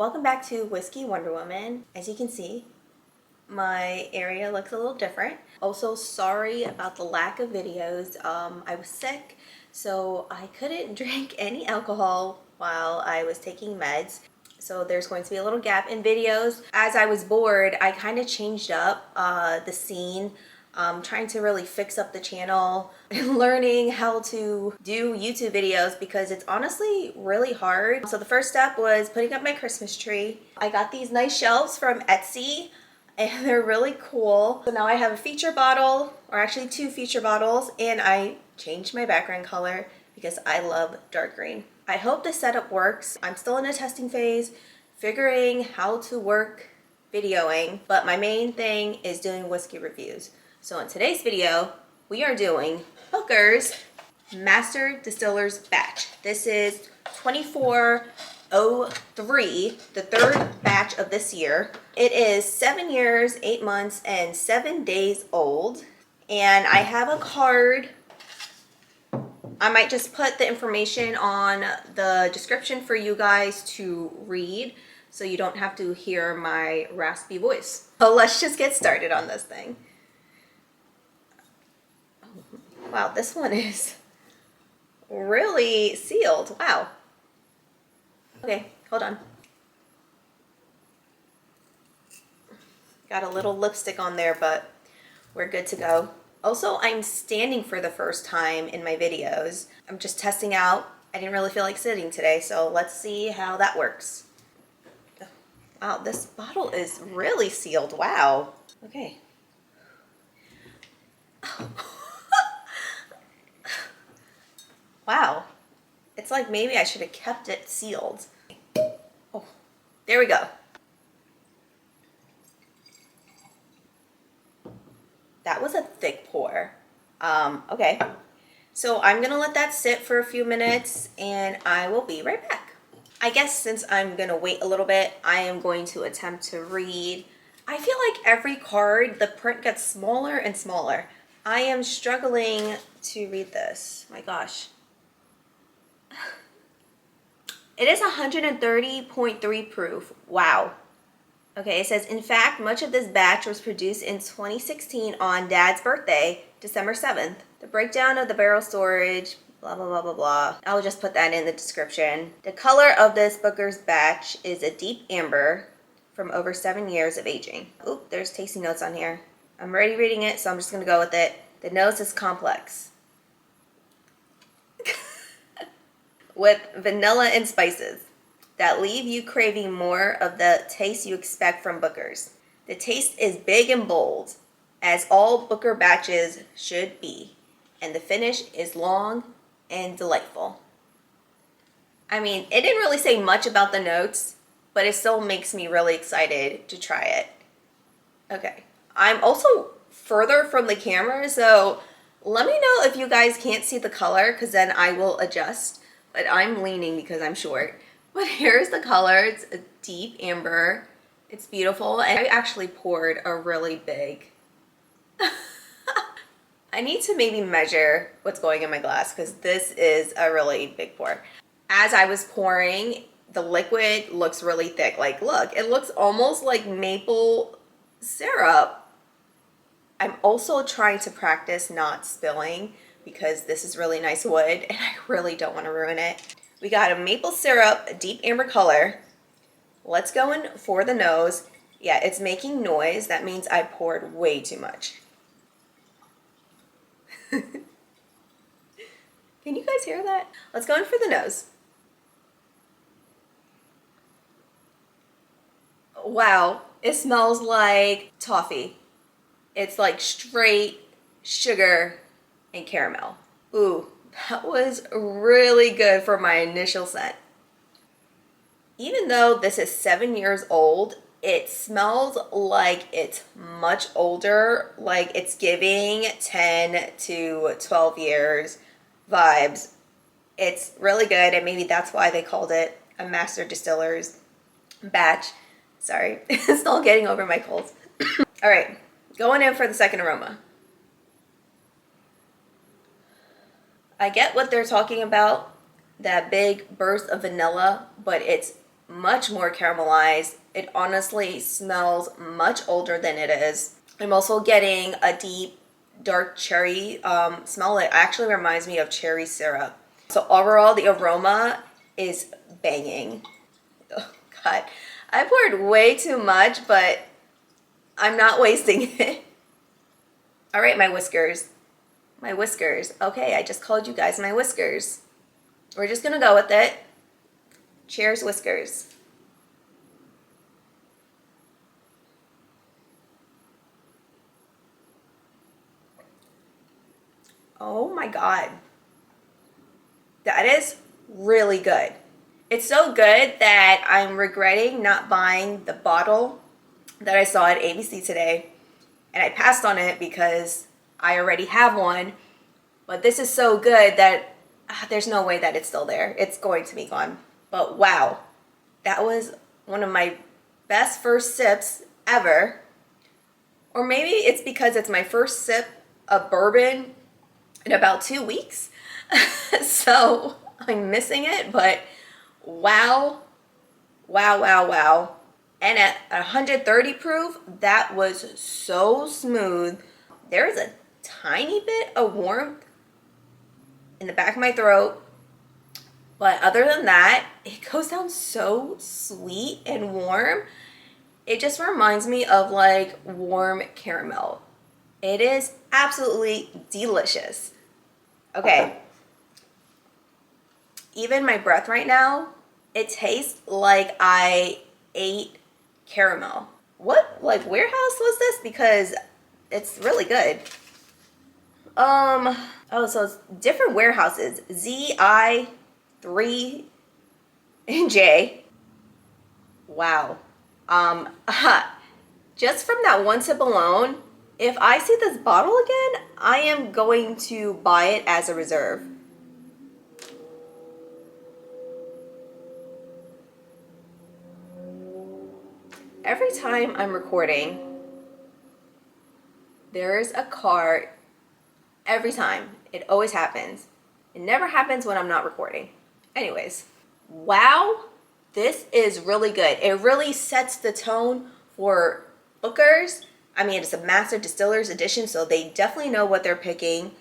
welcome back to Whiskey Wonder Woman. As you can see, my area looks a little different. Also, sorry about the lack of videos. I was sick, so I couldn't drink any alcohol while I was taking meds. So there's going to be a little gap in videos. As I was bored, I kind of changed up the scene. Trying to really fix up the channel and learning how to do YouTube videos because it's honestly really hard. So the first step was putting up my Christmas tree. I got these nice shelves from Etsy and they're really cool. So now I have a feature bottle, or actually two feature bottles, and I changed my background color because I love dark green. I hope the setup works. I'm still in a testing phase, figuring how to work videoing, but my main thing is doing whiskey reviews. So in today's video, we are doing Booker's Master Distillers Batch. This is 2403, the third batch of this year. It is 7 years, 8 months, and 7 days old. And I have a card. I might just put the information on the description for you guys to read so you don't have to hear my raspy voice. So let's just get started on this thing. Wow, this one is really sealed. Wow. Okay, hold on. Got a little lipstick on there, but we're good to go. Also, I'm standing for the first time in my videos. I'm just testing out. I didn't really feel like sitting today, so let's see how that works. Wow, this bottle is really sealed. Wow. Okay. Wow, it's like maybe I should have kept it sealed. Oh, there we go. That was a thick pour. Okay, so I'm gonna let that sit for a few minutes and I will be right back. I guess since I'm gonna wait a little bit, I am going to attempt to read. I feel like every card, the print gets smaller and smaller. I am struggling to read this. My gosh. It is 130.3 proof. Wow. Okay, it says, in fact, much of this batch was produced in 2016 on Dad's birthday, December 7th. The breakdown of the barrel storage, blah, blah, blah, blah, blah. I'll just put that in the description. The color of this Booker's batch is a deep amber from over 7 years of aging. Oop, there's tasting notes on here. I'm already reading it, so I'm just going to go with it. The nose is complex, with vanilla and spices that leave you craving more of the taste you expect from Booker's. The taste is big and bold, as all Booker batches should be, and the finish is long and delightful. I mean, it didn't really say much about the notes, but it still makes me really excited to try it. Okay, I'm also further from the camera, so let me know if you guys can't see the color, because then I will adjust. But I'm leaning because I'm short. But here's the color. It's a deep amber. It's beautiful. And I actually poured a really big. I need to maybe measure what's going in my glass because this is a really big pour. As I was pouring, the liquid looks really thick. Like, look, it looks almost like maple syrup. I'm also trying to practice not spilling because this is really nice wood and I really don't want to ruin it. We got a maple syrup, a deep amber color. Let's go in for the nose. Yeah, it's making noise. That means I poured way too much. Can you guys hear that? Let's go in for the nose. Wow, it smells like toffee. It's like straight sugar and caramel. Ooh, that was really good for my initial scent. Even though this is 7 years old, it smells like it's much older, like it's giving 10 to 12 years vibes. It's really good, and maybe that's why they called it a Master Distillers Batch. Sorry, still getting over my cold. All right, going in for the second aroma. I get what they're talking about, that big burst of vanilla, but it's much more caramelized. It honestly smells much older than it is. I'm also getting a deep dark cherry smell. It actually reminds me of cherry syrup. So overall, the aroma is banging. Oh God, I poured way too much, but I'm not wasting it. All right, my whiskers. My whiskers. Okay, I just called you guys my whiskers. We're just gonna go with it. Cheers, whiskers. Oh my God. That is really good. It's so good that I'm regretting not buying the bottle that I saw at ABC today. And I passed on it because I already have one. But this is so good that there's no way that it's still there. It's going to be gone. But wow, that was one of my best first sips ever. Or maybe it's because it's my first sip of bourbon in about 2 weeks. So I'm missing it, but wow, wow, wow, wow. And at 130 proof, that was so smooth. There is a tiny bit of warmth in the back of my throat. But other than that, it goes down so sweet and warm. It just reminds me of like warm caramel. It is absolutely delicious. Okay. Even my breath right now, it tastes like I ate caramel. What like warehouse was this? Because it's really good. Oh, so it's different warehouses. ZI 3 and J. Wow. Just from that one sip alone, if I see this bottle again, I am going to buy it as a reserve. Every time I'm recording, there's a car. Every time. It always happens. It never happens when I'm not recording. Anyways, wow, this is really good. It really sets the tone for bookers. I mean, it's a master distillers edition, so they definitely know what they're picking.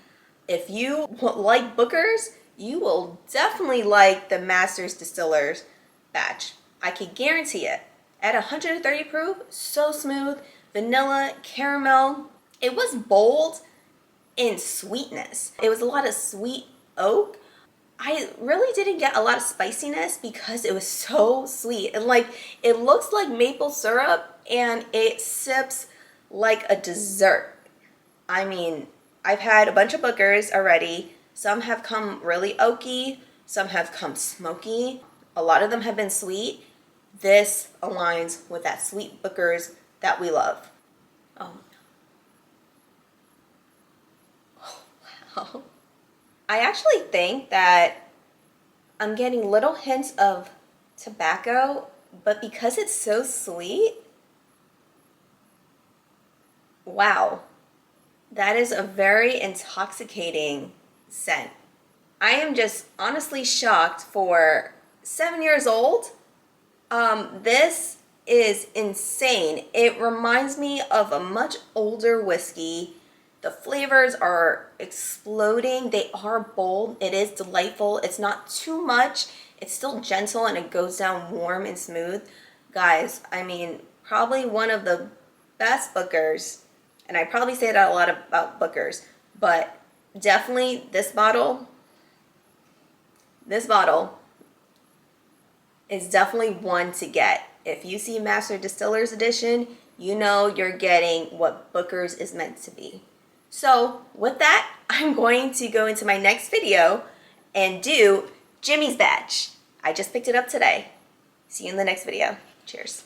If you like bookers, you will definitely like the Masters Distillers Batch. I can guarantee it. At 130 proof, so smooth, vanilla, caramel. It was bold in sweetness. It was a lot of sweet oak. I really didn't get a lot of spiciness because it was so sweet. And like, it looks like maple syrup and it sips like a dessert. I mean, I've had a bunch of bookers already. Some have come really oaky. Some have come smoky. A lot of them have been sweet. This aligns with that sweet bookers that we love. Oh, wow. I actually think that I'm getting little hints of tobacco, but because it's so sweet, wow, that is a very intoxicating scent. I am just honestly shocked for 7 years old. This is insane. It reminds me of a much older whiskey. The flavors are exploding. They are bold. It is delightful. It's not too much. It's still gentle and it goes down warm and smooth. Guys, I mean, probably one of the best bookers, and I probably say that a lot about bookers, but definitely this bottle is definitely one to get. If you see Master Distillers Edition, you know you're getting what Booker's is meant to be. So with that, I'm going to go into my next video and do Jimmy's batch. I just picked it up today. See you in the next video. Cheers.